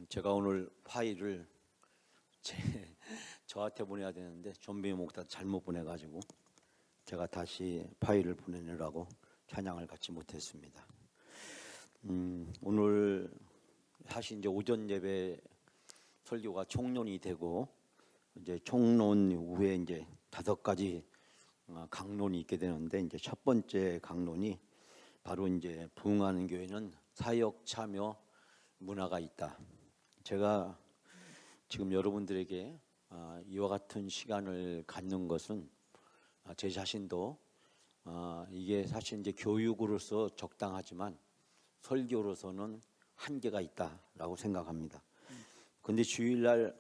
제가 오늘 파일을 저한테 보내야 되는데 전비 목사 잘못 보내가지고 제가 다시 파일을 보내느라고 찬양을 갖지 못했습니다. 오늘 사실 이제 오전 예배 설교가 총론이 되고 이제 총론 후에 이제 5가지 강론이 있게 되는데 이제 첫 번째 강론이 바로 이제 부흥하는 교회는 사역 참여 문화가 있다. 제가 지금 여러분들에게 이와 같은 시간을 갖는 것은 제 자신도 이게 사실 이제 교육으로서 적당하지만 설교로서는 한계가 있다라고 생각합니다. 근데 주일날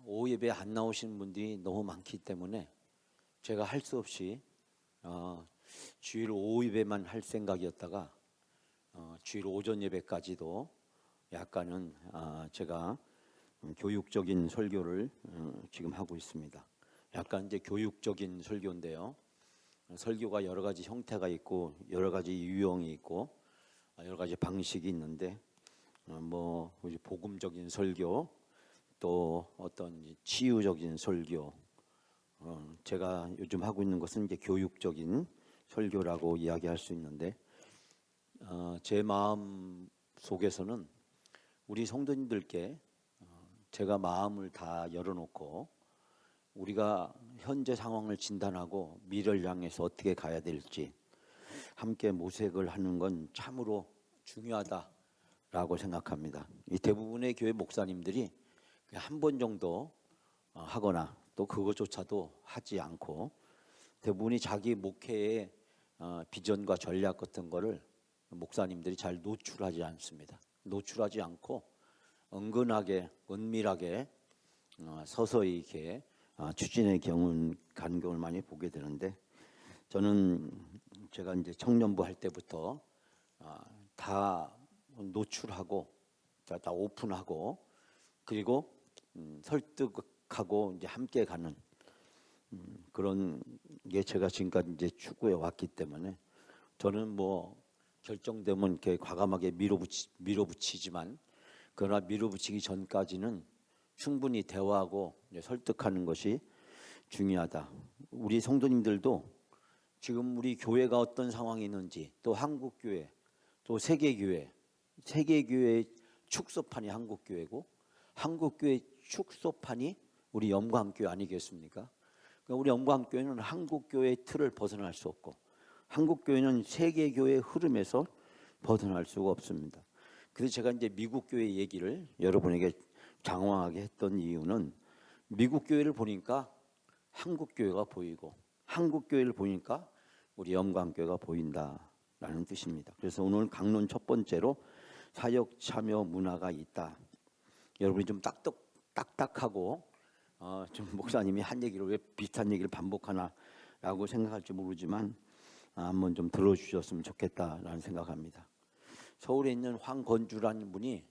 오후 예배 안 나오시는 분들이 너무 많기 때문에 제가 할 수 없이 주일 오후 예배만 할 생각이었다가 주일 오전 예배까지도 약간은 제가 교육적인 설교를 지금 하고 있습니다. 약간 이제 교육적인 설교인데요. 설교가 여러 가지 형태가 있고 여러 가지 유형이 있고 여러 가지 방식이 있는데 뭐 복음적인 설교 또 어떤 치유적인 설교 제가 요즘 하고 있는 것은 이제 교육적인 설교라고 이야기할 수 있는데 제 마음 속에서는 우리 성도님들께 제가 마음을 다 열어놓고 우리가 현재 상황을 진단하고 미래를 향해서 어떻게 가야 될지 함께 모색을 하는 건 참으로 중요하다라고 생각합니다. 이 대부분의 교회 목사님들이 한 번 정도 하거나 또 그것조차도 하지 않고 대부분이 자기 목회의 비전과 전략 같은 거를 목사님들이 잘 노출하지 않습니다. 노출하지 않고 은근하게 은밀하게 서서히 이렇게 추진의 경우는 가는 경우를 많이 보게 되는데 저는 제가 이제 청년부 할 때부터 다 노출하고 다 오픈하고 그리고 설득하고 이제 함께 가는 그런 게 제가 지금까지 이제 추구해 왔기 때문에 저는 뭐 결정되면 이렇게 과감하게 밀어붙이지만 그러나 밀어붙이기 전까지는 충분히 대화하고 설득하는 것이 중요하다. 우리 성도님들도 지금 우리 교회가 어떤 상황이 있는지 또 한국교회 또 세계교회의 축소판이 한국교회고 한국교회 축소판이 우리 영광교회 아니겠습니까? 그러니까 우리 영광교회는 한국교회의 틀을 벗어날 수 없고 한국교회는 세계교회의 흐름에서 벗어날 수가 없습니다. 그래서 제가 이제 미국교회 얘기를 여러분에게 장황하게 했던 이유는 미국교회를 보니까 한국교회가 보이고 한국교회를 보니까 우리 영광교회가 보인다라는 뜻입니다. 그래서 오늘 강론 첫 번째로 사역 참여 문화가 있다. 여러분이 좀 딱딱하고 좀 목사님이 한 얘기를 왜 비슷한 얘기를 반복하나라고 생각할지 모르지만 한번 좀 들어주셨으면 좋겠다라는 생각합니다. 서울에 있는 황건주라는 분이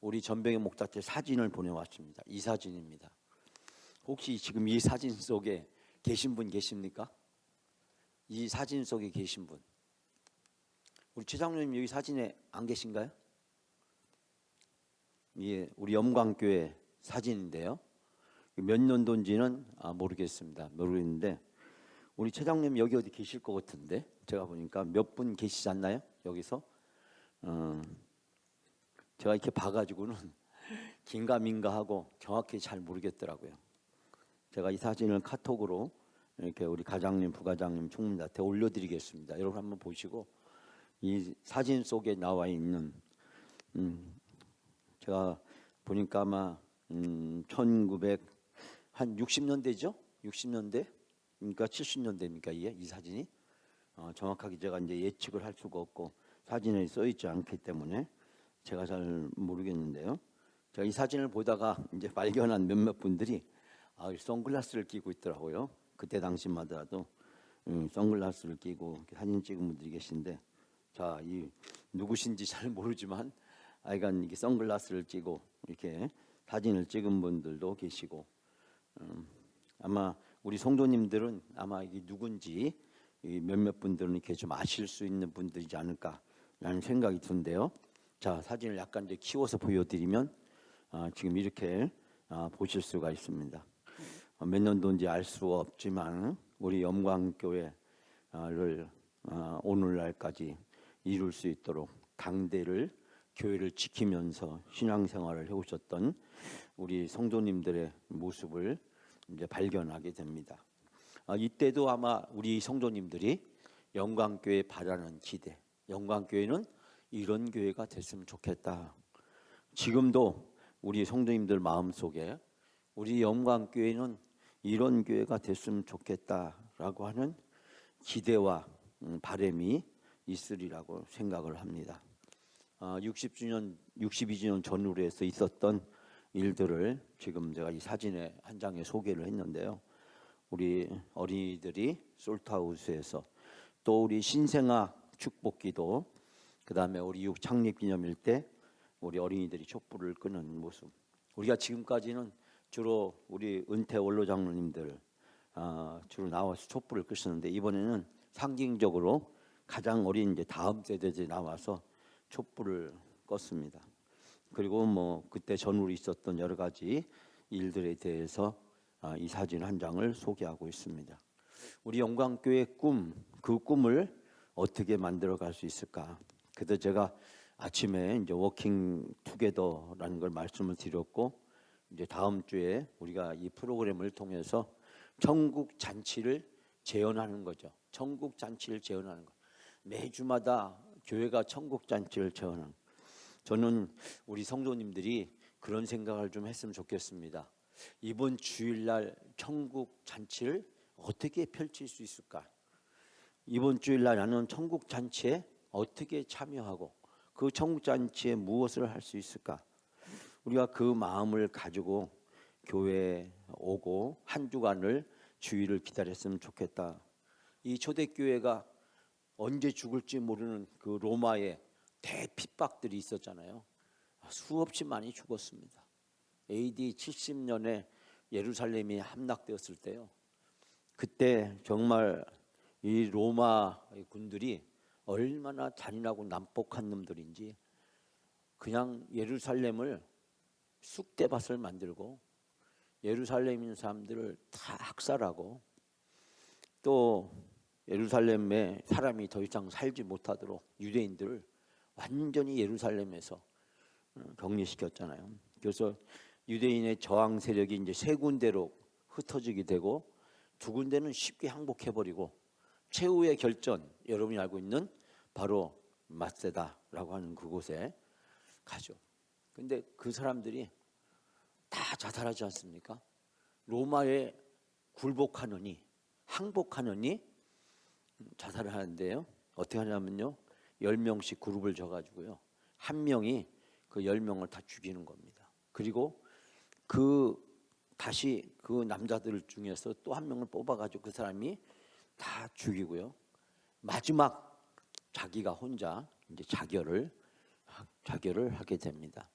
우리 전병의 목사한테 사진을 보내왔습니다. 이 사진입니다. 혹시 지금 이 사진 속에 계신 분 계십니까? 이 사진 속에 계신 분. 우리 최장로님 여기 사진에 안 계신가요? 예, 우리 영광교회 사진인데요. 몇 년도인지는 모르겠습니다. 모르겠는데 우리 최장님 여기 어디 계실 것 같은데 제가 보니까 몇 분 계시지 않나요? 여기서 제가 이렇게 봐가지고는 긴가민가 하고 정확히 잘 모르겠더라고요. 제가 이 사진을 카톡으로 이렇게 우리 가장님, 부가장님, 총무한테 올려드리겠습니다. 여러분 한번 보시고 이 사진 속에 나와 있는 제가 보니까 아마 1960년대죠? 60년대? 그러니까 70년대입니까? 이 사진이? 정확하게 제가 이제 예측을 할 수가 없고 사진에 써 있지 않기 때문에 제가 잘 모르겠는데요. 제가 이 사진을 보다가 이제 발견한 몇몇 분들이 선글라스를 끼고 있더라고요. 그때 당시마다도 선글라스를 끼고 사진 찍은 분들이 계신데 자, 이 누구신지 잘 모르지만 하여간 이게 선글라스를 끼고 이렇게 사진을 찍은 분들도 계시고 아마 우리 성도님들은 아마 이게 누군지 몇몇 분들은 이렇게 좀 아실 수 있는 분들이지 않을까라는 생각이 드는데요. 자, 사진을 약간 이제 키워서 보여드리면 지금 이렇게 보실 수가 있습니다. 몇 년도인지 알 수 없지만 우리 영광교회를 오늘날까지 이룰 수 있도록 당대를 교회를 지키면서 신앙생활을 해오셨던 우리 성도님들의 모습을 이제 발견하게 됩니다. 이때도 아마 우리 성도님들이 영광교회 바라는 기대, 영광교회는 이런 교회가 됐으면 좋겠다. 지금도 우리 성도님들 마음속에 우리 영광교회는 이런 교회가 됐으면 좋겠다라고 하는 기대와 바람이 있으리라고 생각을 합니다. 60주년, 62주년 전후로 해서 있었던 일들을 지금 제가 이 사진의 한 장에 소개를 했는데요. 우리 어린이들이 솔트하우스에서 또 우리 신생아 축복기도, 그 다음에 우리 이웃 창립기념일 때 우리 어린이들이 촛불을 끄는 모습. 우리가 지금까지는 주로 우리 은퇴 원로 장로님들 주로 나와서 촛불을 끄시는데, 이번에는 상징적으로 가장 어린 이제 다음 세대들이 나와서 촛불을 껐습니다. 그리고 뭐 그때 전후로 있었던 여러 가지 일들에 대해서 이 사진 한 장을 소개하고 있습니다. 우리 영광교회의 꿈, 그 꿈을 어떻게 만들어 갈 수 있을까? 그래서 제가 아침에 이제 워킹 투게더라는 걸 말씀을 드렸고, 이제 다음 주에 우리가 이 프로그램을 통해서 천국 잔치를 재현하는 거죠. 천국 잔치를 재현하는 거. 매주마다 교회가 천국 잔치를 재현하는 거. 저는 우리 성도님들이 그런 생각을 좀 했으면 좋겠습니다. 이번 주일날 천국 잔치를 어떻게 펼칠 수 있을까? 이번 주일날 나는 천국 잔치에 어떻게 참여하고 그 천국 잔치에 무엇을 할 수 있을까? 우리가 그 마음을 가지고 교회에 오고 한 주간을 주일을 기다렸으면 좋겠다. 이 초대교회가 언제 죽을지 모르는 그 로마의 대핍박들이 있었잖아요. 수없이 많이 죽었습니다. AD 70년에 예루살렘이 함락되었을 때요. 그때 정말 이 로마 군들이 얼마나 잔인하고 난폭한 놈들인지 그냥 예루살렘을 쑥대밭을 만들고 예루살렘에 있는 사람들을 다 학살하고, 또 예루살렘에 사람이 더 이상 살지 못하도록 유대인들을 완전히 예루살렘에서 격리시켰잖아요. 그래서 유대인의 저항 세력이 이제 세 군데로 흩어지게 되고, 두 군데는 쉽게 항복해버리고 최후의 결전, 여러분이 알고 있는 바로 마세다라고 하는 그곳에 가죠. 근데 그 사람들이 다 자살하지 않습니까? 로마에 굴복하느니 항복하느니 자살을 하는데요. 어떻게 하냐면요, 10명씩 그룹을 져가지고요, 한 명이 그 10명을 다 죽이는 겁니다. 그리고 다시 그 남자들 중에서 또 한 명을 뽑아가지고 그 사람이 다 죽이고요, 마지막 자기가 혼자 이제 자결을 하게 됩니다.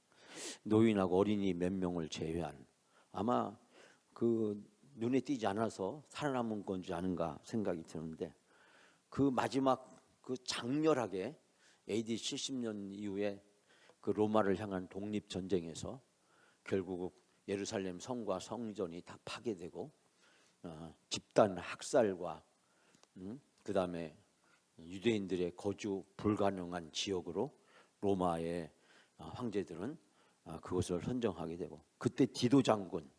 노인하고 어린이 몇 명을 제외한, 아마 그 눈에 띄지 않아서 살아남은 건지 아닌가 생각이 드는데, 그 마지막 그 장렬하게 AD 70년 이후에 그 로마를 향한 독립 전쟁에서 결국 예루살렘 성과 성전이 다 파괴되고 집단 학살과 그 다음에 유대인들의 거주 불가능한 지역으로 로마의 황제들은 그것을 선정하게 되고, 그때 디도 장군,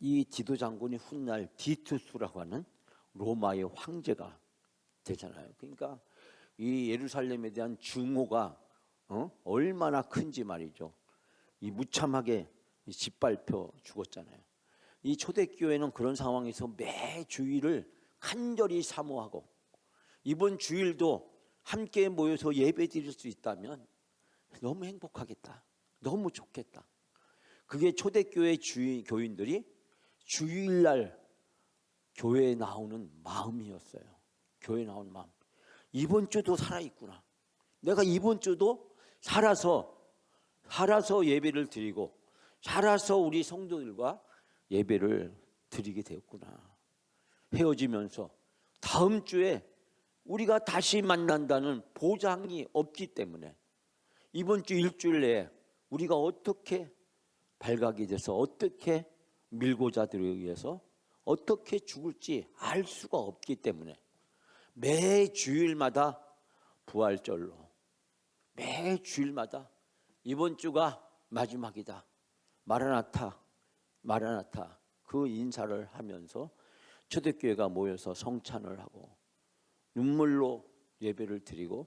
이 디도 장군이 훗날 디투스라고 하는 로마의 황제가 되잖아요. 그러니까 이 예루살렘에 대한 증오가 얼마나 큰지 말이죠. 이 무참하게 짓밟혀 죽었잖아요. 이 초대교회는 그런 상황에서 매 주일을 간절히 사모하고, 이번 주일도 함께 모여서 예배 드릴 수 있다면 너무 행복하겠다, 너무 좋겠다. 그게 초대교회 교인들이 주일날 교회에 나오는 마음이었어요. 교회에 나오는 마음. 이번 주도 살아있구나. 내가 이번 주도 살아서 예배를 드리고 살아서 우리 성도들과 예배를 드리게 되었구나. 헤어지면서 다음 주에 우리가 다시 만난다는 보장이 없기 때문에 이번 주 일주일 내에 우리가 어떻게 발각이 돼서 어떻게 밀고자들에 의해서 어떻게 죽을지 알 수가 없기 때문에 매 주일마다 부활절로, 매 주일마다 이번 주가 마지막이다, 마라나타, 마라나타 그 인사를 하면서 초대교회가 모여서 성찬을 하고 눈물로 예배를 드리고,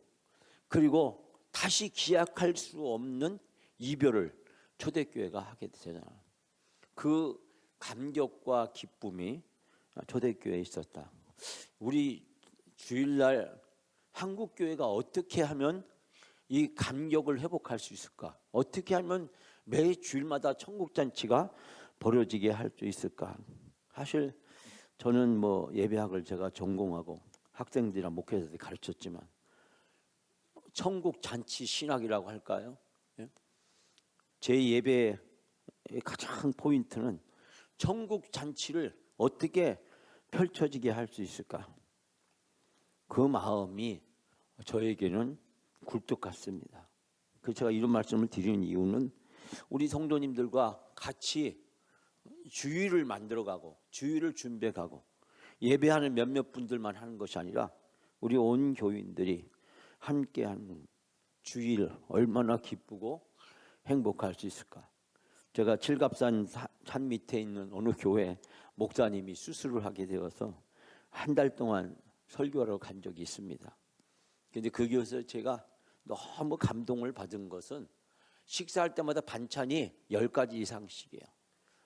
그리고 다시 기약할 수 없는 이별을 초대교회가 하게 되잖아요. 그 감격과 기쁨이 초대교회에 있었다. 우리 주일날 한국교회가 어떻게 하면 이 감격을 회복할 수 있을까? 어떻게 하면 매 주일마다 천국잔치가 벌어지게 할 수 있을까? 사실 저는 뭐 예배학을 제가 전공하고 학생들이나 목회자들이 가르쳤지만 천국잔치 신학이라고 할까요? 제 예배의 가장 포인트는 천국잔치를 어떻게 펼쳐지게 할 수 있을까? 그 마음이 저에게는 굴뚝 같습니다. 그래서 제가 이런 말씀을 드리는 이유는 우리 성도님들과 같이 주일을 만들어가고 주일을 준비해가고 예배하는 몇몇 분들만 하는 것이 아니라 우리 온 교인들이 함께하는 주일 얼마나 기쁘고 행복할 수 있을까? 제가 칠갑산 산 밑에 있는 어느 교회 목사님이 수술을 하게 되어서 한 달 동안 설교하러 간 적이 있습니다. 그런데 그 교회에서 제가 너무 감동을 받은 것은 식사할 때마다 반찬이 10가지 이상씩이에요.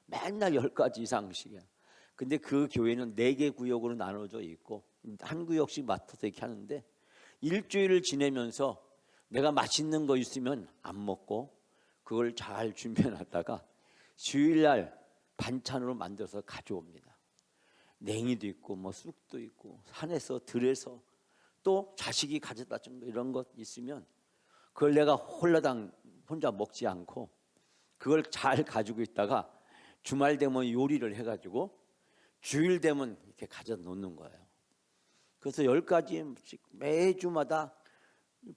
맨날 10가지 이상씩이에요. 근데 그 교회는 4개 구역으로 나눠져 있고 한 구역씩 맡아서 이렇게 하는데 일주일을 지내면서 내가 맛있는 거 있으면 안 먹고 그걸 잘 준비해놨다가 주일날 반찬으로 만들어서 가져옵니다. 냉이도 있고 뭐 쑥도 있고 산에서 들에서 또 자식이 가져다 준 거 이런 것 있으면 그걸 내가 홀라당 혼자 먹지 않고 그걸 잘 가지고 있다가 주말 되면 요리를 해가지고 주일 되면 이렇게 가져다 놓는 거예요. 그래서 10가지씩 매주마다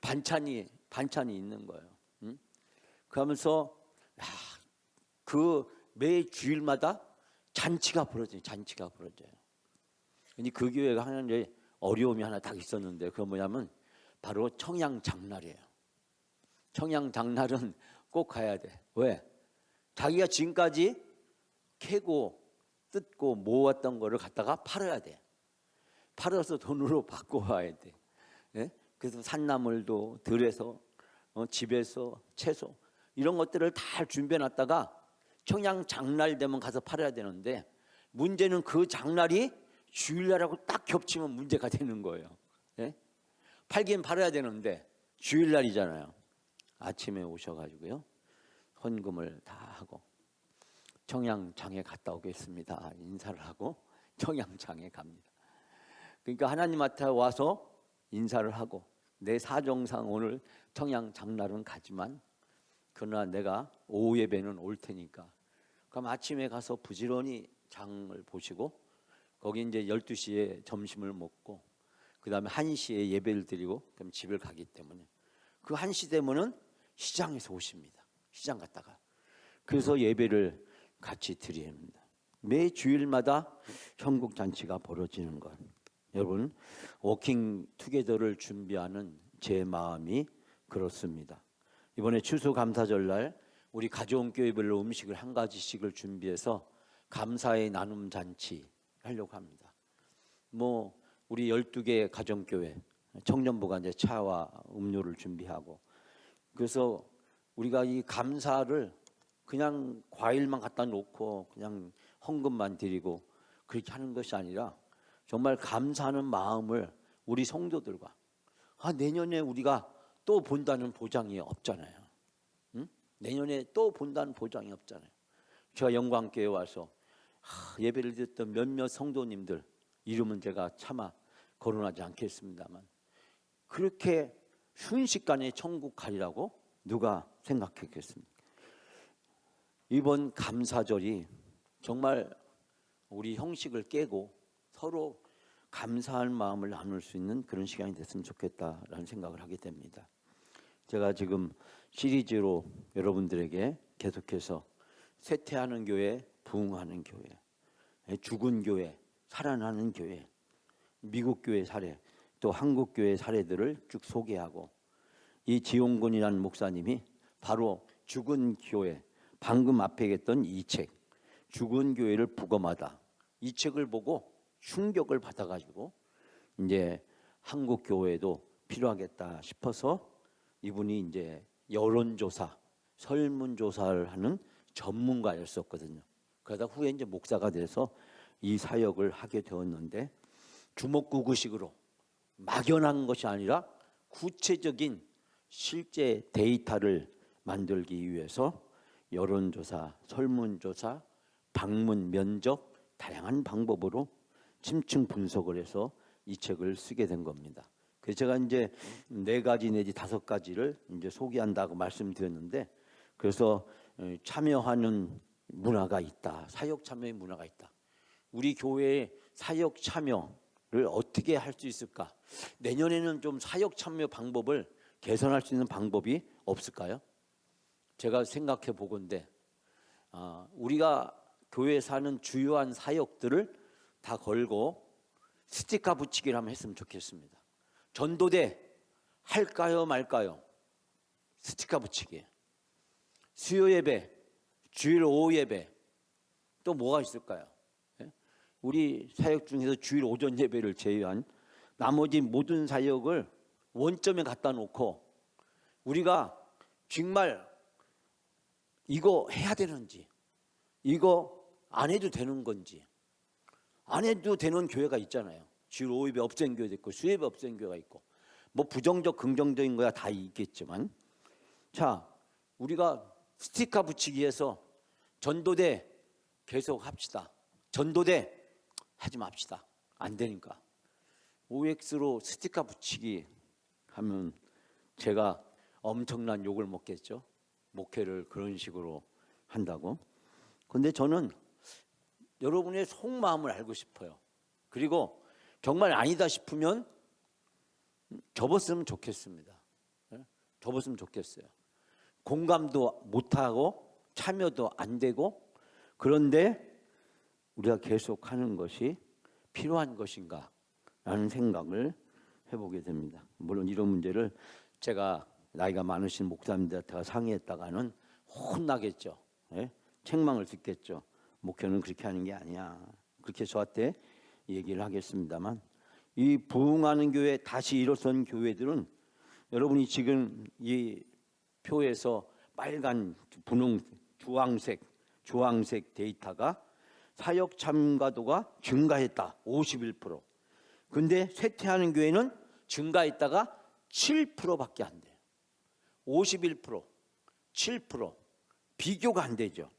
반찬이 있는 거예요. 그러면서 그 매 주일마다 잔치가 벌어져요. 근데 그 교회가 하는 이제 어려움이 하나 딱 있었는데 그건 뭐냐면 바로 청양장날이에요. 청양장날은 꼭 가야 돼. 왜? 자기가 지금까지 캐고 뜯고 모았던 거를 갖다가 팔아야 돼. 팔아서 돈으로 바꿔 와야 돼. 예? 그래서 산나물도 들에서 집에서 채소 이런 것들을 다 준비해 놨다가 청양 장날 되면 가서 팔아야 되는데 문제는 그 장날이 주일날하고 딱 겹치면 문제가 되는 거예요. 예? 팔긴 팔아야 되는데 주일날이잖아요. 아침에 오셔가지고요 헌금을 다 하고 청양장에 갔다 오겠습니다 인사를 하고 청양장에 갑니다. 그러니까 하나님 앞에 와서 인사를 하고 내 사정상 오늘 청양장날은 가지만 그러나 내가 오후 예배는 올 테니까 그럼 아침에 가서 부지런히 장을 보시고 거기 이제 12시에 점심을 먹고 그 다음에 1시에 예배를 드리고 그럼 집을 가기 때문에 그 1시 되면은 시장에서 오십니다. 시장 갔다가 그래서 예배를 같이 드립니다. 매 주일마다 천국잔치가 벌어지는 것. 여러분 워킹 투게더를 준비하는 제 마음이 그렇습니다. 이번에 추수감사절날 우리 가져온 교회별로 음식을 한 가지씩을 준비해서 감사의 나눔 잔치 하려고 합니다. 뭐 우리 12개 가정교회 청년부가 이제 차와 음료를 준비하고 그래서 우리가 이 감사를 그냥 과일만 갖다 놓고 그냥 헌금만 드리고 그렇게 하는 것이 아니라 정말 감사하는 마음을 우리 성도들과 내년에 우리가 또 본다는 보장이 없잖아요. 응? 내년에 또 본다는 보장이 없잖아요. 제가 영광교회 와서 예배를 드렸던 몇몇 성도님들 이름은 제가 차마 거론하지 않겠습니다만 그렇게 순식간에 천국 가리라고 누가 생각했겠습니까? 이번 감사절이 정말 우리 형식을 깨고 서로 감사할 마음을 나눌 수 있는 그런 시간이 됐으면 좋겠다라는 생각을 하게 됩니다. 제가 지금 시리즈로 여러분들에게 계속해서 쇠퇴하는 교회, 부흥하는 교회, 죽은 교회, 살아나는 교회, 미국 교회 사례, 또 한국 교회 사례들을 쭉 소개하고, 이 지용곤이라는 목사님이 바로 죽은 교회, 방금 앞에 했던 이 책, 죽은 교회를 부검하다, 이 책을 보고 충격을 받아가지고 이제 한국 교회도 필요하겠다 싶어서 이분이 이제 여론조사, 설문조사를 하는 전문가였었거든요. 그러다 후에 이제 목사가 돼서 이 사역을 하게 되었는데, 주먹구구식으로 막연한 것이 아니라 구체적인 실제 데이터를 만들기 위해서 여론조사, 설문조사, 방문, 면접, 다양한 방법으로 심층 분석을 해서 이 책을 쓰게 된 겁니다. 그래서 제가 이제 4가지 내지 5가지를 이제 소개한다고 말씀드렸는데, 그래서 참여하는 문화가 있다, 사역 참여의 문화가 있다. 우리 교회의 사역 참여를 어떻게 할 수 있을까? 내년에는 좀 사역 참여 방법을 개선할 수 있는 방법이 없을까요? 제가 생각해 보건대 우리가 교회에서 하는 주요한 사역들을 다 걸고 스티커 붙이기를 한번 했으면 좋겠습니다. 전도대 할까요 말까요? 스티커 붙이기. 수요 예배, 주일 오후 예배, 또 뭐가 있을까요? 우리 사역 중에서 주일 오전 예배를 제외한 나머지 모든 사역을 원점에 갖다 놓고 우리가 정말 이거 해야 되는지, 이거 안 해도 되는 건지, 안 해도 되는 교회가 있잖아요. 주일 오후 예배 없앤 교회도 있고 수요 예배 없앤 교회가 있고, 뭐 부정적 긍정적인 거야 다 있겠지만, 자, 우리가 스티커 붙이기 위해서 전도대 계속 합시다. 전도대 하지 맙시다. 안 되니까. OX로 스티커 붙이기 하면 제가 엄청난 욕을 먹겠죠. 목회를 그런 식으로 한다고. 근데 저는 여러분의 속마음을 알고 싶어요. 그리고 정말 아니다 싶으면 접었으면 좋겠습니다. 접었으면 좋겠어요. 공감도 못하고 참여도 안 되고, 그런데 우리가 계속 하는 것이 필요한 것인가 라는 생각을 해보게 됩니다. 물론 이런 문제를 제가 나이가 많으신 목사님들한테 상의했다가는 혼나겠죠. 예? 책망을 듣겠죠. 목회는 그렇게 하는 게 아니야. 그렇게 저한테 얘기를 하겠습니다만, 이 부흥하는 교회, 다시 일어선 교회들은 여러분이 지금 이 표에서 빨간 분홍 주황색 데이터가 사역 참가도가 증가했다. 51%. 근데 쇠퇴하는 교회는 증가했다가 7%밖에 안 돼요. 51%, 7%. 비교가 안 되죠.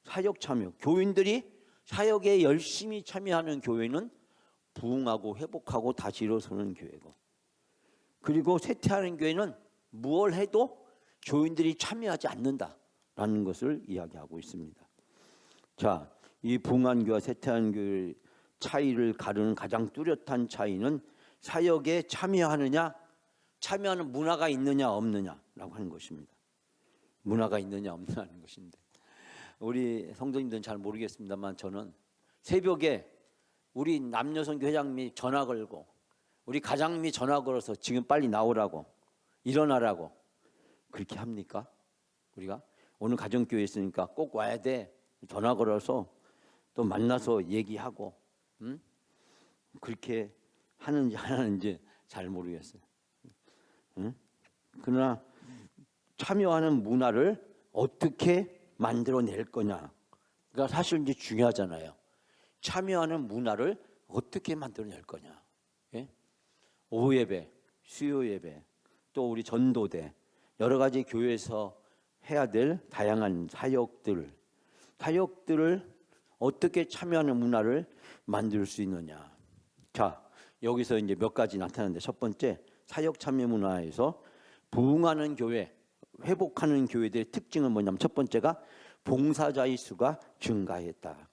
사역 참여, 교인들이 사역에 열심히 참여하는 교회는 부흥하고 회복하고 다시 일어서는 교회고, 그리고 쇠퇴하는 교회는 무엇을 해도 교인들이 참여하지 않는다라는 것을 이야기하고 있습니다. 자, 이 부흥한 교회와 쇠퇴한 교회의 차이를 가르는 가장 뚜렷한 차이는 사역에 참여하느냐, 참여하는 문화가 있느냐 없느냐라고 하는 것입니다. 문화가 있느냐 없느냐는 것인데, 우리 성도님들은 잘 모르겠습니다만 저는 새벽에 우리 남녀성교 회장님이 전화 걸고 우리 가장님이 전화 걸어서 지금 빨리 나오라고, 일어나라고 그렇게 합니까? 우리가 오늘 가정교회 있으니까 꼭 와야 돼, 전화 걸어서 또 만나서 얘기하고, 그렇게 하는지 안 하는지 잘 모르겠어요. 그러나 참여하는 문화를 어떻게 만들어낼 거냐, 그러니까 사실 이제 중요하잖아요. 참여하는 문화를 어떻게 만들어낼 거냐. 예? 오후 예배, 수요 예배, 또 우리 전도대, 여러 가지 교회에서 해야 될 다양한 사역들을 어떻게 참여하는 문화를 만들 수 있느냐. 자, 여기서 이제 몇 가지 나타나는데, 첫 번째, 사역 참여 문화에서 부흥하는 교회, 회복하는 교회들의 특징은 뭐냐면, 첫 번째가 봉사자의 수가 증가했다.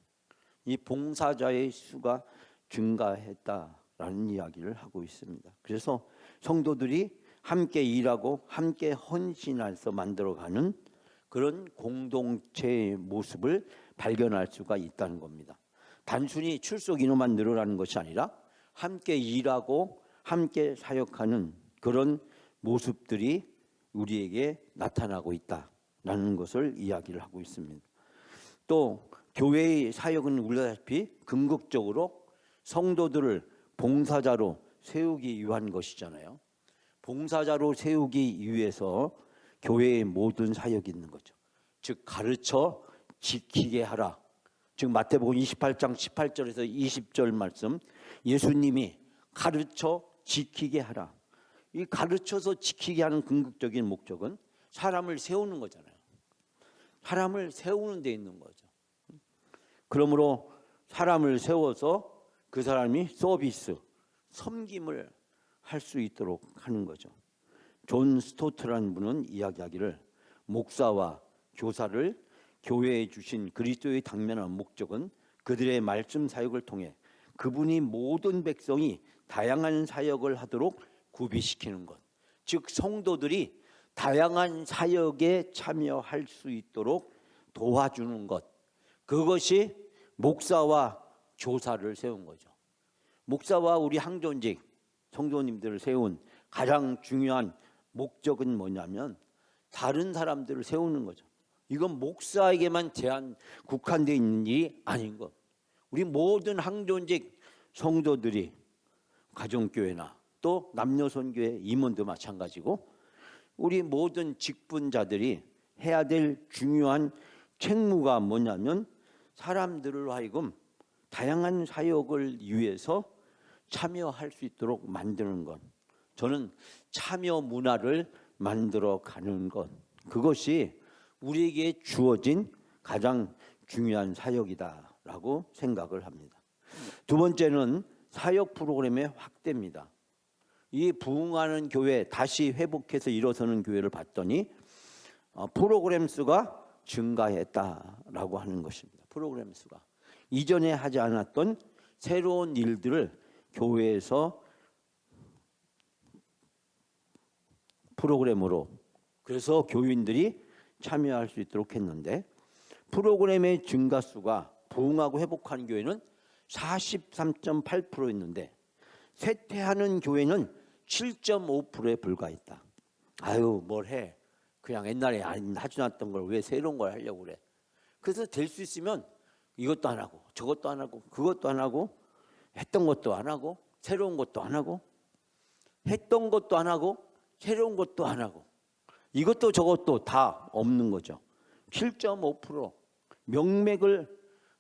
이 봉사자의 수가 증가했다라는 이야기를 하고 있습니다. 그래서 성도들이 함께 일하고 함께 헌신해서 만들어가는 그런 공동체의 모습을 발견할 수가 있다는 겁니다. 단순히 출석 인원만 늘어나는 것이 아니라 함께 일하고 함께 사역하는 그런 모습들이 우리에게 나타나고 있다라는 것을 이야기를 하고 있습니다. 또 교회의 사역은 우리다시피 궁극적으로 성도들을 봉사자로 세우기 위한 것이잖아요. 봉사자로 세우기 위해서 교회의 모든 사역이 있는 거죠. 즉 가르쳐 지키게 하라. 즉 마태복음 28장 18절에서 20절 말씀, 예수님이 가르쳐 지키게 하라. 이 가르쳐서 지키게 하는 궁극적인 목적은 사람을 세우는 거잖아요. 사람을 세우는 데 있는 거죠. 그러므로 사람을 세워서 그 사람이 서비스, 섬김을 할 수 있도록 하는 거죠. 존 스토트라는 분은 이야기하기를 목사와 교사를 교회에 주신 그리스도의 당면한 목적은 그들의 말씀 사역을 통해 그분이 모든 백성이 다양한 사역을 하도록 구비시키는 것, 즉 성도들이 다양한 사역에 참여할 수 있도록 도와주는 것, 그것이 목사와 교사를 세운 거죠. 목사와 우리 항존직 성도님들을 세운 가장 중요한 목적은 뭐냐면 다른 사람들을 세우는 거죠. 이건 목사에게만 국한되어 있는 일이 아닌 것. 우리 모든 항존직 성도들이 가정교회나 또 남녀선교회 임원도 마찬가지고 우리 모든 직분자들이 해야 될 중요한 책무가 뭐냐면 사람들을 하여금 다양한 사역을 위해서 참여할 수 있도록 만드는 것. 저는 참여 문화를 만들어가는 것, 그것이 우리에게 주어진 가장 중요한 사역이다라고 생각을 합니다. 두 번째는 사역 프로그램의 확대입니다. 이 부흥하는 교회, 다시 회복해서 일어서는 교회를 봤더니 프로그램 수가 증가했다라고 하는 것입니다. 프로그램 수가 이전에 하지 않았던 새로운 일들을 교회에서 프로그램으로, 그래서 교인들이 참여할 수 있도록 했는데 프로그램의 증가수가 부흥하고 회복하는 교회는 43.8%였는데 쇠퇴하는 교회는 7.5%에 불과했다. 아유 뭘 해, 그냥 옛날에 하지 않았던 걸 왜 새로운 걸 하려고 그래. 그래서 될 수 있으면 이것도 안 하고 저것도 안 하고 그것도 안 하고 했던 것도 안 하고 새로운 것도 안 하고 했던 것도 안 하고 새로운 것도 안 하고 이것도 저것도 다 없는 거죠. 7.5% 명맥을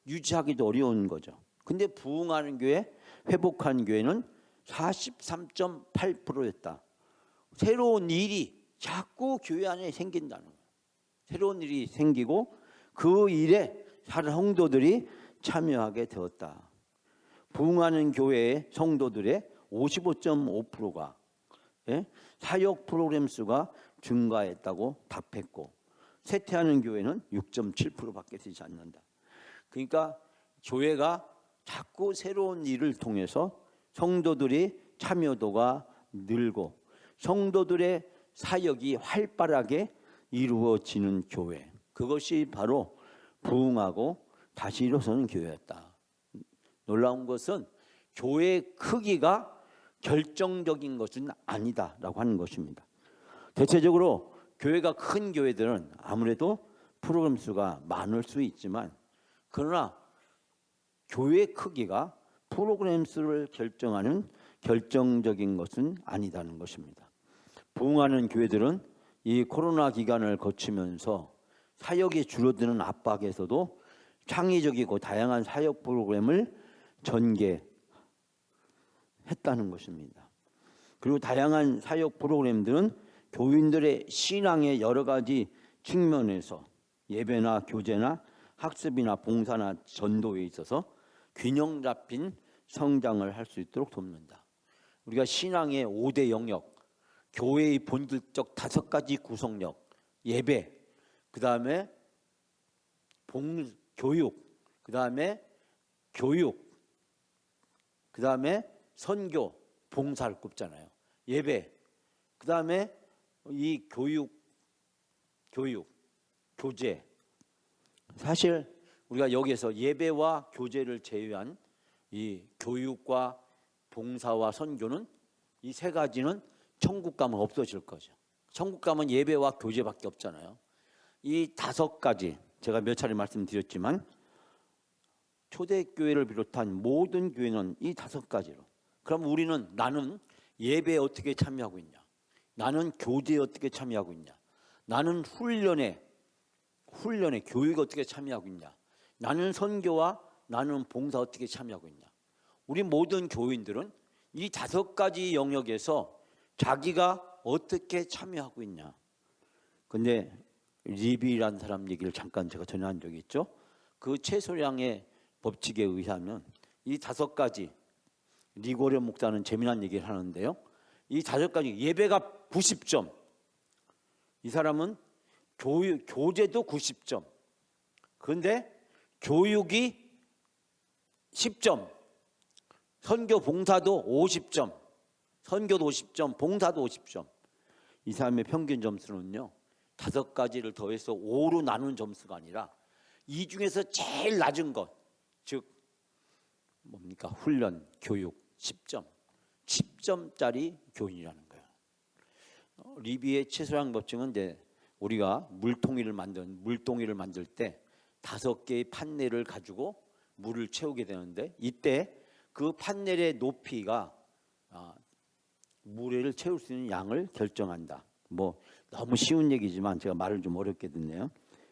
유지하기도 어려운 거죠. 근데 부흥하는 교회, 회복한 교회는 43.8%였다. 새로운 일이 자꾸 교회 안에 생긴다는 거예요. 새로운 일이 생기고 그 일에 성도들이 참여하게 되었다. 부흥하는 교회의 성도들의 55.5%가 사역 프로그램 수가 증가했다고 답했고 쇠퇴하는 교회는 6.7%밖에 되지 않는다. 그러니까 교회가 자꾸 새로운 일을 통해서 성도들이 참여도가 늘고 성도들의 사역이 활발하게 이루어지는 교회, 그것이 바로 부흥하고 다시 일어서는 교회였다. 놀라운 것은 교회의 크기가 결정적인 것은 아니다라고 하는 것입니다. 대체적으로 교회가 큰 교회들은 아무래도 프로그램 수가 많을 수 있지만 그러나 교회 크기가 프로그램 수를 결정하는 결정적인 것은 아니다는 것입니다. 부흥하는 교회들은 이 코로나 기간을 거치면서 사역이 줄어드는 압박에서도 창의적이고 다양한 사역 프로그램을 전개했다는 것입니다. 그리고 다양한 사역 프로그램들은 교인들의 신앙의 여러 가지 측면에서 예배나 교제나 학습이나 봉사나 전도에 있어서 균형 잡힌 성장을 할 수 있도록 돕는다. 우리가 신앙의 5대 영역, 교회의 본질적 5가지 구성력, 예배, 그 다음에 교육, 그 다음에 선교, 봉사를 꼽잖아요. 예배, 그 다음에 이 교제. 사실 우리가 여기에서 예배와 교제를 제외한 이 교육과 봉사와 선교는 이 세 가지는 천국 가면 없어질 거죠. 천국 가면 예배와 교제밖에 없잖아요. 이 5가지 제가 몇 차례 말씀드렸지만 초대교회를 비롯한 모든 교회는 이 5가지로. 그럼 우리는 나는 예배에 어떻게 참여하고 있냐? 나는 교제에 어떻게 참여하고 있냐? 나는 훈련에 교육에 어떻게 참여하고 있냐? 나는 선교와 나는 봉사 어떻게 참여하고 있냐? 우리 모든 교인들은 이 5가지 영역에서 자기가 어떻게 참여하고 있냐? 근데 리비라는 사람 얘기를 잠깐 제가 전한 적이 있죠. 그 최소량의 법칙에 의하면 이 5가지, 리고레 목사는 재미난 얘기를 하는데요. 이 5가지 예배가 90점, 이 사람은 교제도 90점, 그런데 교육이 10점, 선교 봉사도 50점, 선교도 50점, 봉사도 50점. 이 사람의 평균 점수는요, 5가지를 더해서 5로 나눈 점수가 아니라 이 중에서 제일 낮은 것, 즉 뭡니까? 훈련, 교육 10점짜리 교인이라는 거예요. 리비의 최소량 법칙은 이제 우리가 물동이를 만들 때 5개의 판넬을 가지고 물을 채우게 되는데, 이때 그 판넬의 높이가 물을 채울 수 있는 양을 결정한다. 뭐 너무 쉬운 얘기지만 제가 말을 좀 어렵게 듣네요.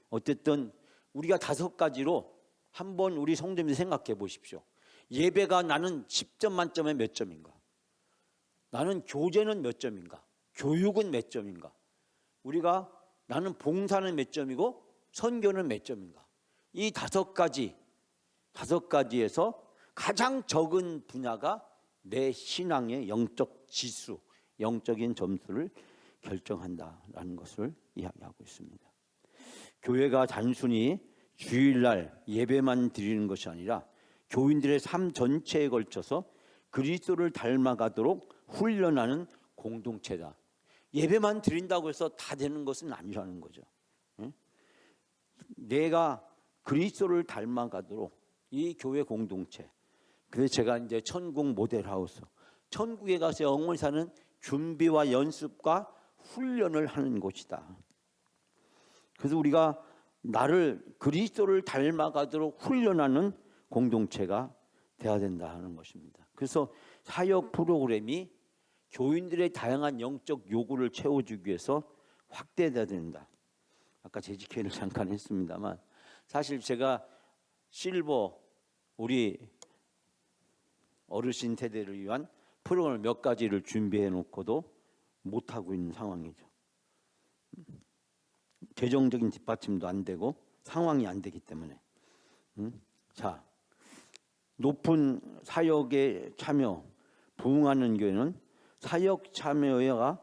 어쨌든 우리가 5가지로 한번 우리 성도님들 생각해 보십시오. 예배가 나는 10점 만점에 몇 점인가? 나는 교제는 몇 점인가? 교육은 몇 점인가? 우리가 나는 봉사는 몇 점이고 선교는 몇 점인가? 이 5가지에서 가장 적은 분야가 내 신앙의 영적 지수, 영적인 점수를 결정한다라는 것을 이야기하고 있습니다. 교회가 단순히 주일날 예배만 드리는 것이 아니라 교인들의 삶 전체에 걸쳐서 그리스도를 닮아가도록 훈련하는 공동체다. 예배만 드린다고 해서 다 되는 것은 아니라는 거죠. 내가 그리스도를 닮아가도록 이 교회 공동체. 그래서 제가 이제 천국 모델하우스, 천국에 가서 영원히 사는 준비와 연습과 훈련을 하는 곳이다. 그래서 우리가 나를 그리스도를 닮아가도록 훈련하는 공동체가 되어야 된다는 것입니다. 그래서 사역 프로그램이 교인들의 다양한 영적 요구를 채워주기 위해서 확대돼야 된다. 아까 재직회를 잠깐 했습니다만 사실 제가 실버 우리 어르신 세대를 위한 프로그램 몇 가지를 준비해 놓고도 못하고 있는 상황이죠. 재정적인 뒷받침도 안 되고 상황이 안 되기 때문에. 자, 높은 사역에 참여, 부응하는 교회는 사역 참여가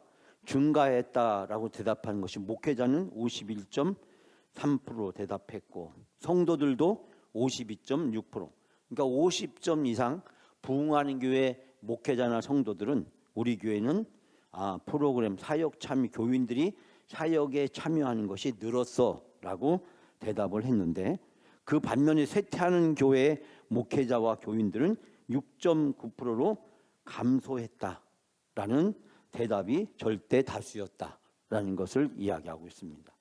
증가했다라고 대답하는 것이 목회자는 51.3% 대답했고 성도들도 52.6%. 그러니까 50점 이상 부응하는 교회 목회자나 성도들은 우리 교회는 프로그램 사역 참여 교인들이 사역에 참여하는 것이 늘었어라고 대답을 했는데 그 반면에 쇠퇴하는 교회의 목회자와 교인들은 6.9%로 감소했다라는 대답이 절대 다수였다라는 것을 이야기하고 있습니다.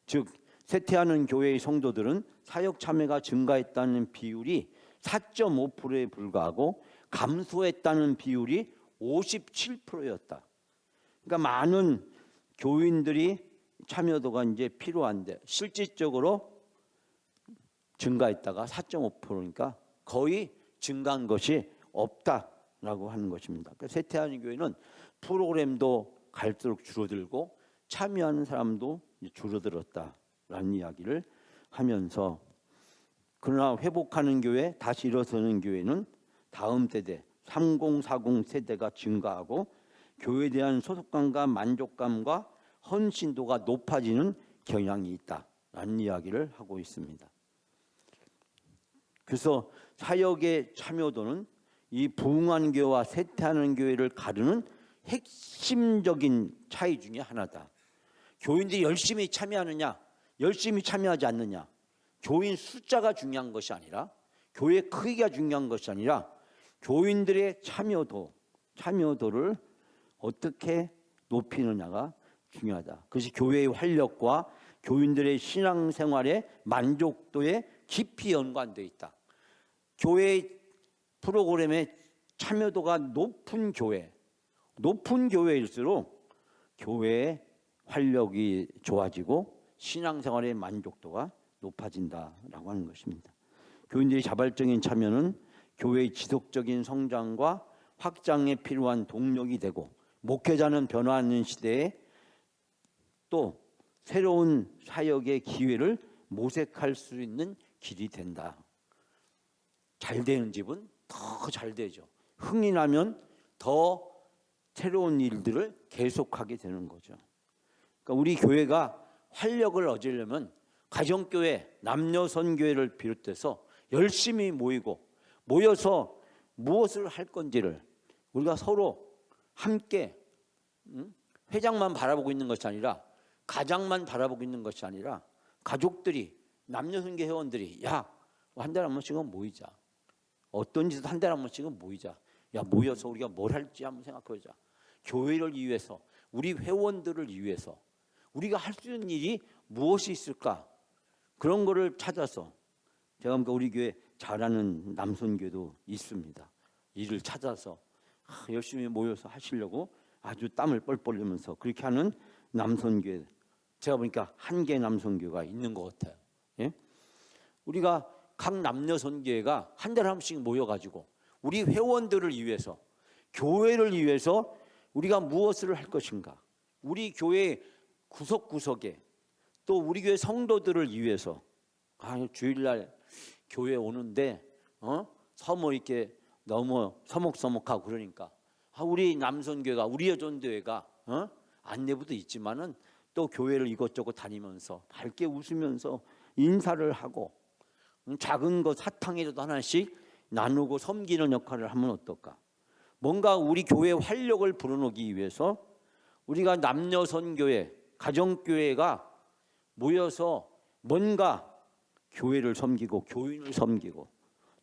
즉 쇠퇴하는 교회의 성도들은 사역 참여가 증가했다는 비율이 4.5%에 불과하고 감소했다는 비율이 57%였다. 그러니까 많은 교인들이 참여도가 이제 필요한데 실질적으로 증가했다가 4.5%니까 거의 증가한 것이 없다라고 하는 것입니다. 그러니까 쇠퇴하는 교회는 프로그램도 갈수록 줄어들고 참여하는 사람도 줄어들었다라는 이야기를 하면서 그러나 회복하는 교회, 다시 일어서는 교회는 다음 세대 3040 세대가 증가하고 교회에 대한 소속감과 만족감과 헌신도가 높아지는 경향이 있다라는 이야기를 하고 있습니다. 그래서 사역의 참여도는 이 부흥하는 교회와 쇠퇴하는 교회를 가르는 핵심적인 차이 중에 하나다. 교인들이 열심히 참여하느냐, 열심히 참여하지 않느냐, 교인 숫자가 중요한 것이 아니라, 교회 크기가 중요한 것이 아니라 교인들의 참여도를 어떻게 높이느냐가 중요하다. 그것이 교회의 활력과 교인들의 신앙생활의 만족도에 깊이 연관되어 있다. 교회 프로그램의 참여도가 높은 교회일수록 교회의 활력이 좋아지고 신앙생활의 만족도가 높아진다라고 하는 것입니다. 교인들의 자발적인 참여는 교회의 지속적인 성장과 확장에 필요한 동력이 되고, 목회자는 변화하는 시대에 또 새로운 사역의 기회를 모색할 수 있는 길이 된다. 잘 되는 집은 더 잘 되죠. 흥이 나면 더 새로운 일들을 계속하게 되는 거죠. 그러니까 우리 교회가 활력을 얻으려면 가정교회, 남녀선교회를 비롯해서 열심히 모여서 무엇을 할 건지를 우리가 서로 함께 회장만 바라보고 있는 것이 아니라, 가장만 바라보고 있는 것이 아니라, 가족들이, 남녀선교 회원들이 한 달에 한 번씩은 모이자. 어떤 짓을 한 달에 한 번씩은 모이자. 모여서 우리가 뭘 할지 한번 생각해보자. 교회를 위해서, 우리 회원들을 위해서 우리가 할 수 있는 일이 무엇이 있을까? 그런 거를 찾아서, 제가 우리 교회 잘하는 남선교도 있습니다. 일을 찾아서 열심히 모여서 하시려고 아주 땀을 뻘뻘 흘리면서 그렇게 하는 남선교회, 제가 보니까 한 개 남선교가 있는 것 같아요. 예? 우리가 각 남녀선교회가 한 달에 한 번씩 모여가지고 우리 회원들을 위해서, 교회를 위해서 우리가 무엇을 할 것인가, 우리 교회 구석구석에, 또 우리 교회 성도들을 위해서, 주일날 교회 오는데 서모 이렇게 너무 서먹서먹하고 그러니까 우리 남선교회가, 우리 여전교회가 안내부도 있지만은 또 교회를 이것저것 다니면서 밝게 웃으면서 인사를 하고 작은 것 사탕이라도 하나씩 나누고 섬기는 역할을 하면 어떨까? 뭔가 우리 교회의 활력을 불어넣기 위해서 우리가 남녀선교회, 가정교회가 모여서 뭔가 교회를 섬기고 교인을 섬기고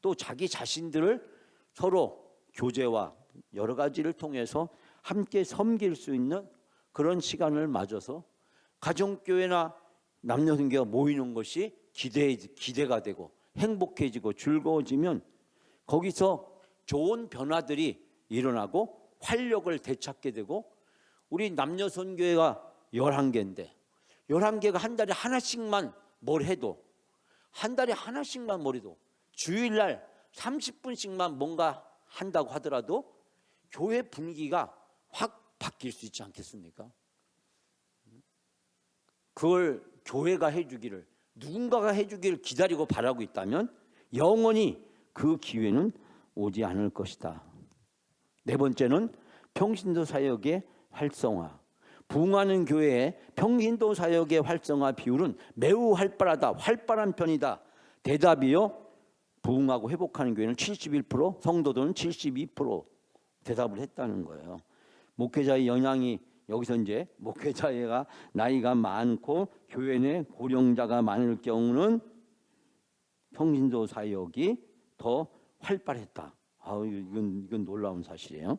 또 자기 자신들을 서로 교제와 여러 가지를 통해서 함께 섬길 수 있는 그런 시간을 맞아서 가정교회나 남녀선교가 모이는 것이 기대가 되고 행복해지고 즐거워지면 거기서 좋은 변화들이 일어나고 활력을 되찾게 되고, 우리 남녀선교회가 11개인데 11개가 한 달에 하나씩만 뭘 해도, 한 달에 하나씩만 뭘 해도, 주일날 30분씩만 뭔가 한다고 하더라도 교회 분위기가 확 바뀔 수 있지 않겠습니까? 그걸 교회가 해주기를, 누군가가 해주기를 기다리고 바라고 있다면 영원히 그 기회는 오지 않을 것이다. 네 번째는 평신도 사역의 활성화. 부흥하는 교회의 평신도 사역의 활성화 비율은 매우 활발한 편이다. 대답이요, 부흥하고 회복하는 교회는 71%, 성도들은 72% 대답을 했다는 거예요. 목회자의 영향이, 여기서 이제 목회자가 나이가 많고 교회 내 고령자가 많을 경우는 평신도 사역이 더 활발했다. 이건 놀라운 사실이에요.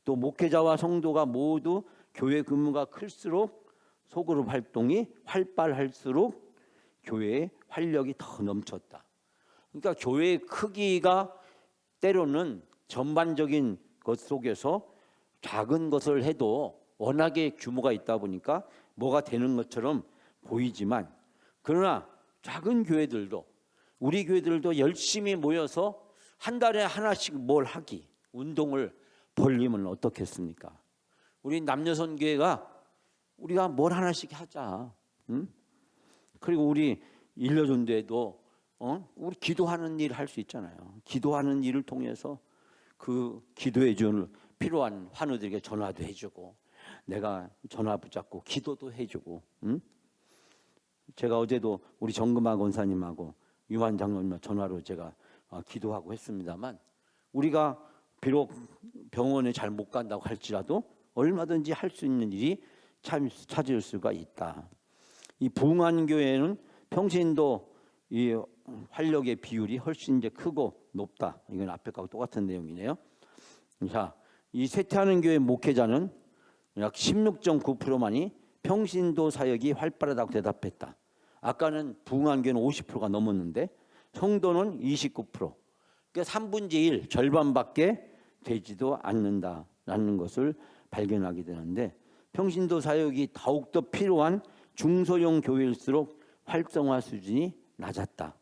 또 목회자와 성도가 모두 교회 근무가 클수록 소그룹 활동이 활발할수록 교회의 활력이 더 넘쳤다. 그러니까 교회의 크기가 때로는 전반적인 것 속에서 작은 것을 해도 워낙에 규모가 있다 보니까 뭐가 되는 것처럼 보이지만, 그러나 작은 교회들도, 우리 교회들도 열심히 모여서 한 달에 하나씩 뭘 하기, 운동을 벌리면 어떻겠습니까? 우리 남녀선교회가 우리가 뭘 하나씩 하자. 그리고 우리 일려전도에도 우리 기도하는 일 할 수 있잖아요. 기도하는 일을 통해서 그 기도해 줄 필요한 환우들에게 전화도 해주고, 내가 전화 붙잡고 기도도 해주고. 제가 어제도 우리 정금아 권사님하고 유한 장로님과 전화로 제가 기도하고 했습니다만, 우리가 비록 병원에 잘 못 간다고 할지라도 얼마든지 할 수 있는 일이 찾을 수가 있다. 이 부흥하는 교회는 평신도 이 활력의 비율이 훨씬 이제 크고 높다. 이건 앞에 거하고 똑같은 내용이네요. 자, 이 쇠퇴하는 교회 목회자는 약 16.9%만이 평신도 사역이 활발하다고 대답했다. 아까는 부흥한 교회는 50%가 넘었는데 성도는 29%. 그러니까 3분의 1, 절반밖에 되지도 않는다라는 것을 발견하게 되는데, 평신도 사역이 더욱더 필요한 중소형 교회일수록 활성화 수준이 낮았다.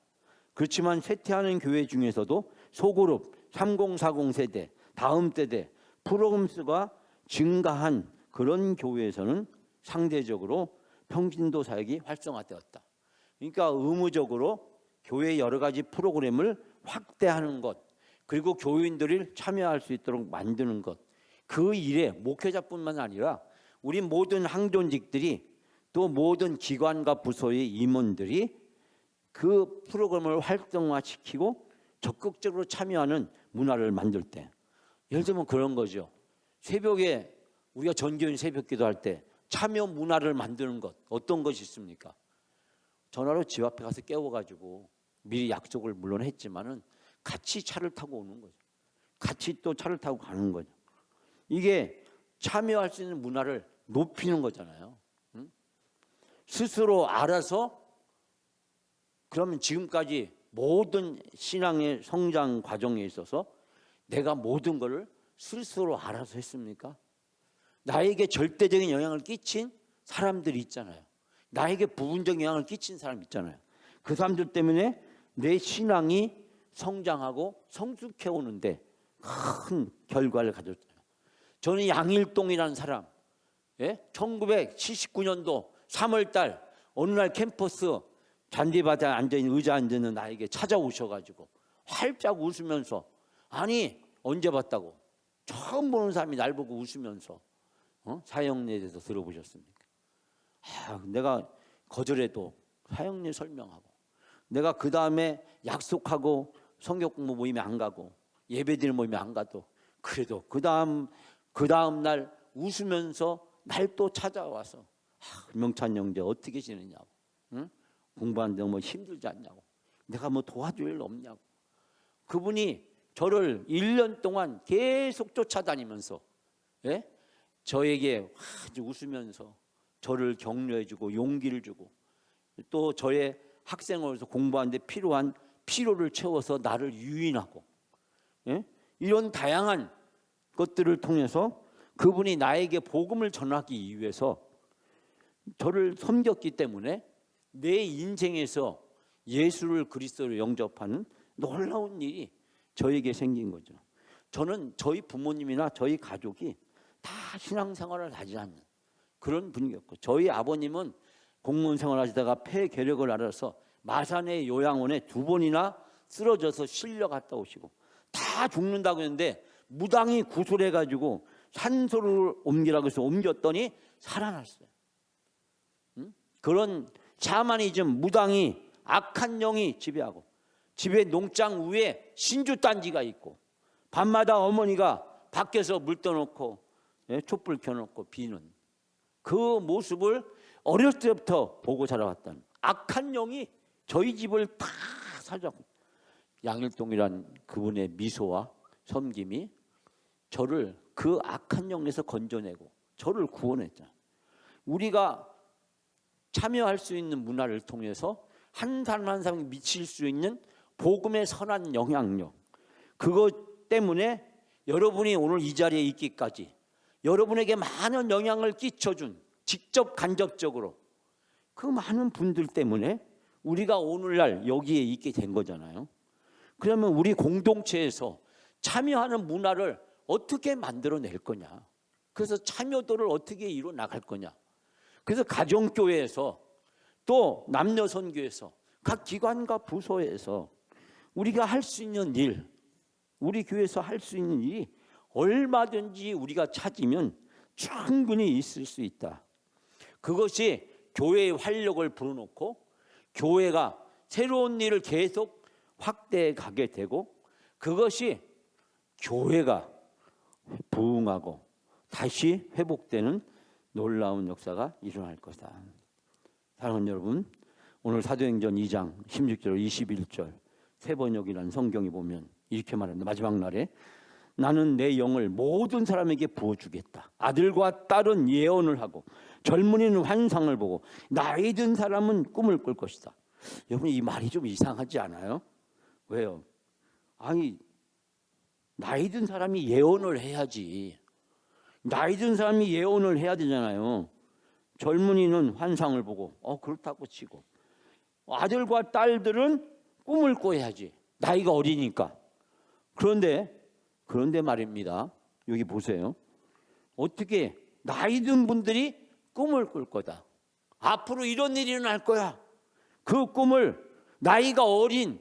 그렇지만 쇠퇴하는 교회 중에서도 소그룹, 3040 세대, 다음 세대 프로그램 수가 증가한 그런 교회에서는 상대적으로 평신도 사역이 활성화되었다. 그러니까 의무적으로 교회의 여러 가지 프로그램을 확대하는 것, 그리고 교인들을 참여할 수 있도록 만드는 것, 그 일에 목회자뿐만 아니라 우리 모든 항존직들이, 또 모든 기관과 부서의 임원들이 그 프로그램을 활성화시키고 적극적으로 참여하는 문화를 만들 때, 예를 들면 그런 거죠. 새벽에 우리가 전교인 새벽 기도할 때 참여 문화를 만드는 것, 어떤 것이 있습니까? 전화로 집 앞에 가서 깨워가지고 미리 약속을 물론 했지만은 같이 차를 타고 오는 거죠. 같이 또 차를 타고 가는 거죠. 이게 참여할 수 있는 문화를 높이는 거잖아요. 스스로 알아서, 그러면 지금까지 모든 신앙의 성장 과정에 있어서 내가 모든 것을 스스로 알아서 했습니까? 나에게 절대적인 영향을 끼친 사람들이 있잖아요. 나에게 부분적 영향을 끼친 사람 있잖아요. 그 사람들 때문에 내 신앙이 성장하고 성숙해 오는데 큰 결과를 가졌잖아요. 저는 양일동이라는 사람, 1979년도 3월달 어느 날 캠퍼스 잔디밭에 앉아있는, 의자 앉아있는 나에게 찾아오셔가지고 활짝 웃으면서, 아니 언제 봤다고, 처음 보는 사람이 날 보고 웃으면서 사형리에 대해서 들어보셨습니까? 내가 거절해도 사형리 설명하고, 내가 그 다음에 약속하고 성경 공부 모임에 안 가고 예배드리는 모임에 안 가도 그래도 그 다음 날 웃으면서 날 또 찾아와서 명찬 형제 어떻게 지내냐고, 응? 공부하는데 뭐 힘들지 않냐고, 내가 뭐 도와줄 일 없냐고. 그분이 저를 1년 동안 계속 쫓아다니면서 저에게 아주 웃으면서 저를 격려해주고 용기를 주고, 또 저의 학생으로서 공부하는데 필요한 피로를 채워서 나를 유인하고, 이런 다양한 것들을 통해서 그분이 나에게 복음을 전하기 위해서 저를 섬겼기 때문에 내 인생에서 예수를 그리스도로 영접하는 놀라운 일이 저에게 생긴 거죠. 저는 저희 부모님이나 저희 가족이 다 신앙생활을 하지 않는 그런 분위기였고, 저희 아버님은 공무원 생활하시다가 폐결핵을 앓아서 마산의 요양원에 2번이나 쓰러져서 실려 갔다 오시고 다 죽는다고 했는데 무당이 구술해가지고 산소를 옮기라고 해서 옮겼더니 살아났어요. 그런 샤머니즘, 무당이, 악한 영이 지배하고, 집에 농장 위에 신주단지가 있고 밤마다 어머니가 밖에서 물 떠놓고 촛불 켜놓고 비는 그 모습을 어렸을 때부터 보고 자라왔던 악한 영이 저희 집을 다 사자고, 양일동이란 그분의 미소와 섬김이 저를 그 악한 영에서 건져내고 저를 구원했잖아요. 우리가 참여할 수 있는 문화를 통해서 한 사람 한 사람이 미칠 수 있는 복음의 선한 영향력, 그것 때문에 여러분이 오늘 이 자리에 있기까지 여러분에게 많은 영향을 끼쳐준, 직접 간접적으로 그 많은 분들 때문에 우리가 오늘날 여기에 있게 된 거잖아요. 그러면 우리 공동체에서 참여하는 문화를 어떻게 만들어낼 거냐, 그래서 참여도를 어떻게 이루어 나갈 거냐, 그래서 가정교회에서 또 남녀선교에서 각 기관과 부서에서 우리가 할 수 있는 일, 우리 교회에서 할 수 있는 일이 얼마든지 우리가 찾으면 충분히 있을 수 있다. 그것이 교회의 활력을 불어넣고 교회가 새로운 일을 계속 확대해 가게 되고, 그것이 교회가 부흥하고 다시 회복되는 놀라운 역사가 일어날 것이다. 사랑하는 여러분, 오늘 사도행전 2장 16절 21절 세 번역이라는 성경에 보면 이렇게 말합니다. 마지막 날에 나는 내 영을 모든 사람에게 부어주겠다. 아들과 딸은 예언을 하고 젊은이는 환상을 보고 나이 든 사람은 꿈을 꿀 것이다. 여러분, 이 말이 좀 이상하지 않아요? 왜요? 아니, 나이 든 사람이 예언을 해야지. 나이 든 사람이 예언을 해야 되잖아요. 젊은이는 환상을 보고 그렇다고 치고, 아들과 딸들은 꿈을 꿔야지. 나이가 어리니까. 그런데 말입니다. 여기 보세요. 어떻게 나이 든 분들이 꿈을 꿀 거다. 앞으로 이런 일이 일어날 거야. 그 꿈을 나이가 어린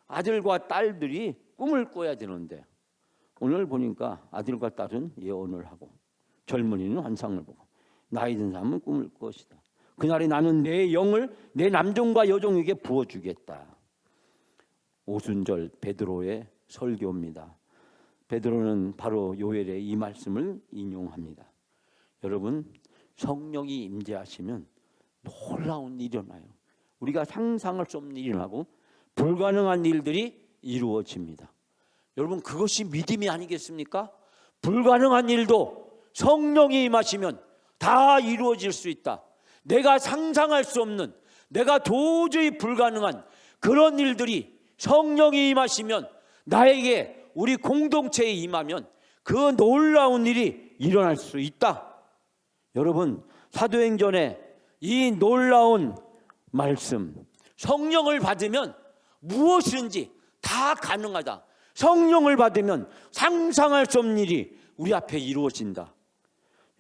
아들과 딸들이 꿈을 꿔야 되는데, 오늘 보니까 아들과 딸은 예언을 하고 젊은이는 환상을 보고 나이 든 사람은 꿈을 꿀 것이다. 그날에 나는 내 영을 내 남종과 여종에게 부어주겠다. 오순절 베드로의 설교입니다. 베드로는 바로 요엘의 이 말씀을 인용합니다. 여러분, 성령이 임재하시면 놀라운 일이 일어나요. 우리가 상상할 수 없는 일이 일어나고 불가능한 일들이 이루어집니다. 여러분, 그것이 믿음이 아니겠습니까? 불가능한 일도 성령이 임하시면 다 이루어질 수 있다. 내가 상상할 수 없는, 내가 도저히 불가능한 그런 일들이 성령이 임하시면, 나에게 우리 공동체에 임하면 그 놀라운 일이 일어날 수 있다. 여러분, 사도행전의 이 놀라운 말씀, 성령을 받으면 무엇이든지 다 가능하다. 성령을 받으면 상상할 수 없는 일이 우리 앞에 이루어진다.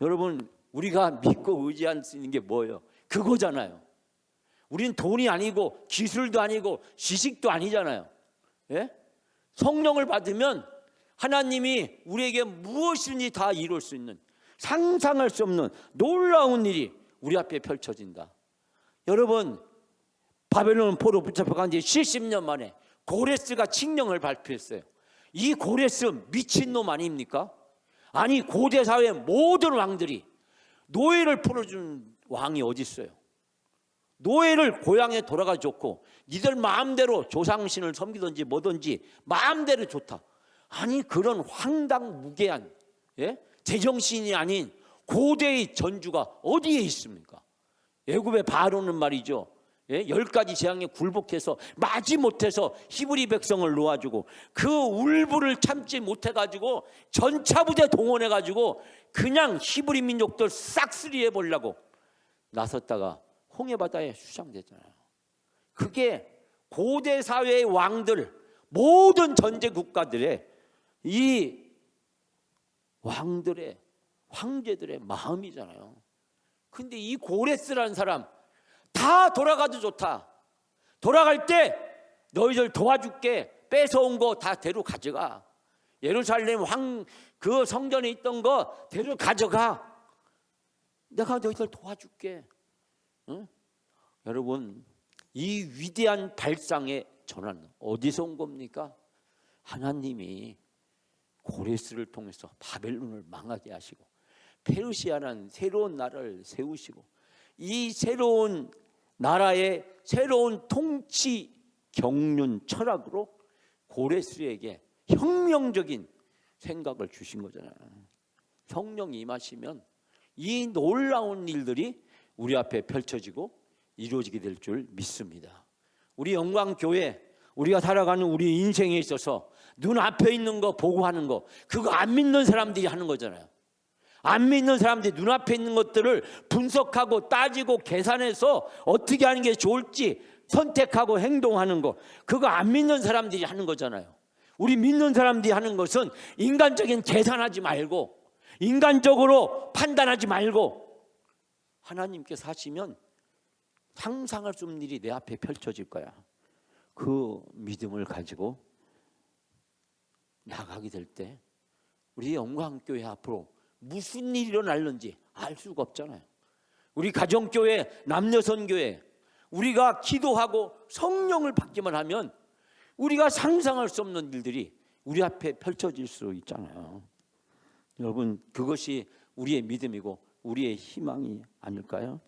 여러분, 우리가 믿고 의지할 수 있는 게 뭐예요? 그거잖아요. 우린 돈이 아니고 기술도 아니고 지식도 아니잖아요. 예? 성령을 받으면 하나님이 우리에게 무엇이든지 다 이룰 수 있는, 상상할 수 없는 놀라운 일이 우리 앞에 펼쳐진다. 여러분, 바벨론 포로 붙잡혀간 지 70년 만에 고레스가 칙령을 발표했어요. 이 고레스 미친놈 아닙니까? 아니, 고대 사회의 모든 왕들이, 노예를 풀어준 왕이 어디 있어요? 노예를 고향에 돌아가 줬고 니들 마음대로 조상신을 섬기든지 뭐든지 마음대로 좋다. 아니, 그런 황당무계한, 제정신이 아닌 고대의 전주가 어디에 있습니까? 애굽의 바로는 말이죠, 10가지 재앙에 굴복해서 마지못해서 히브리 백성을 놓아주고 그 울분을 참지 못해가지고 전차부대 동원해가지고 그냥 히브리 민족들 싹쓸이 해보려고 나섰다가 홍해바다에 수장됐잖아요. 그게 고대 사회의 왕들, 모든 전제 국가들의 이 왕들의, 황제들의 마음이잖아요. 근데 이 고레스라는 사람, 다 돌아가도 좋다. 돌아갈 때 너희들 도와줄게. 뺏어온 거 다 데려 가져가. 예루살렘 그 성전에 있던 거 데려 가져가. 내가 너희들 도와줄게. 응? 여러분, 이 위대한 발상의 전환 어디서 온 겁니까? 하나님이 고레스를 통해서 바벨론을 망하게 하시고 페르시아라는 새로운 나라를 세우시고 이 새로운 나라의 새로운 통치 경륜 철학으로 고레스에게 혁명적인 생각을 주신 거잖아요. 성령이 임하시면 이 놀라운 일들이 우리 앞에 펼쳐지고 이루어지게 될 줄 믿습니다. 우리 영광교회, 우리가 살아가는 우리 인생에 있어서 눈앞에 있는 거 보고 하는 거, 그거 안 믿는 사람들이 하는 거잖아요. 안 믿는 사람들이 눈앞에 있는 것들을 분석하고 따지고 계산해서 어떻게 하는 게 좋을지 선택하고 행동하는 거, 그거 안 믿는 사람들이 하는 거잖아요. 우리 믿는 사람들이 하는 것은 인간적인 계산하지 말고, 인간적으로 판단하지 말고 하나님께서 하시면 상상할 수 없는 일이 내 앞에 펼쳐질 거야. 그 믿음을 가지고 나가게 될 때 우리 영광교회 앞으로 무슨 일이 일어날는지 알 수가 없잖아요. 우리 가정교회, 남녀선교회, 우리가 기도하고 성령을 받기만 하면 우리가 상상할 수 없는 일들이 우리 앞에 펼쳐질 수 있잖아요. 여러분, 그것이 우리의 믿음이고 우리의 희망이 아닐까요?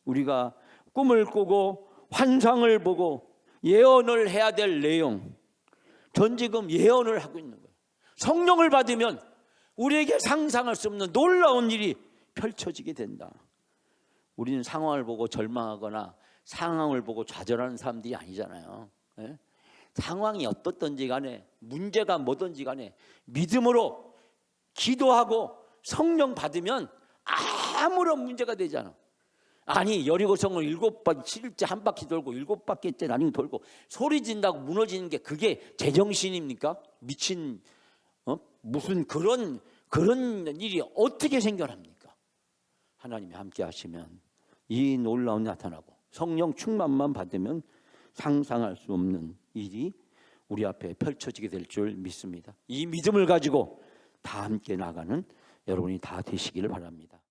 우리가 꿈을 꾸고 환상을 보고 예언을 해야 될 내용, 전 지금 예언을 하고 있는 거예요. 성령을 받으면 우리에게 상상할 수 없는 놀라운 일이 펼쳐지게 된다. 우리는 상황을 보고 절망하거나 상황을 보고 좌절하는 사람들이 아니잖아요. 예? 상황이 어떻든지 간에, 문제가 뭐든지 간에 믿음으로 기도하고 성령 받으면 아무런 문제가 되지 않아. 아니, 여리고성을 7번 7일째 한 바퀴 돌고 7바퀴째 나중에 돌고 소리 진다고 무너지는 게 그게 제정신입니까? 미친 무슨 그런 일이 어떻게 생겨납니까? 하나님이 함께 하시면 이 놀라운 나타나고 성령 충만만 받으면 상상할 수 없는 일이 우리 앞에 펼쳐지게 될 줄 믿습니다. 이 믿음을 가지고 다 함께 나가는 여러분이 다 되시기를 바랍니다.